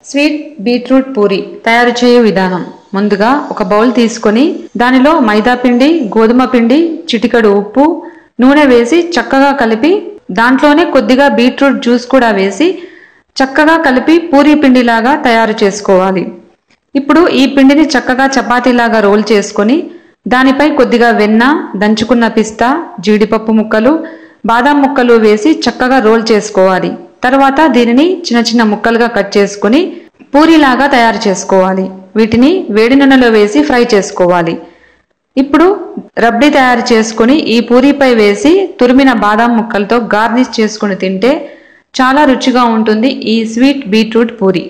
Sweet beetroot puri తయారు చేయు విధానం. ముందుగా ఒక బౌల్ తీసుకొని దానిలో మైదా పిండి, గోధుమ పిండి, చిటికెడు ఉప్పు, నూనె వేసి చక్కగా కలిపి దాంట్లోనే కొద్దిగా బీట్రూట్ జ్యూస్ కూడా వేసి చక్కగా కలిపి పూరీ పిండిలాగా తయారు చేసుకోవాలి. ఇప్పుడు ఈ పిండిని చక్కగా చపాతీలాగా రోల్ చేసుకొని దానిపై కొద్దిగా వెన్న, దంచుకున్న పిస్తా, జీడిపప్పు ముక్కలు, బాదాం ముక్కలు వేసి చక్కగా రోల్ చేసుకోవాలి. తర్వాత దీనిని చిన్న చిన్న ముక్కలుగా కట్ చేసుకుని పూరీలాగా తయారు చేసుకోవాలి. వీటిని వేడి నూనెలో వేసి ఫ్రై చేసుకోవాలి. ఇప్పుడు రబ్డీ తయారు చేసుకుని ఈ పూరీపై వేసి తురిమిన బాదాం ముక్కలతో గార్నిష్ చేసుకుని తింటే చాలా రుచిగా ఉంటుంది ఈ స్వీట్ బీట్రూట్ పూరి.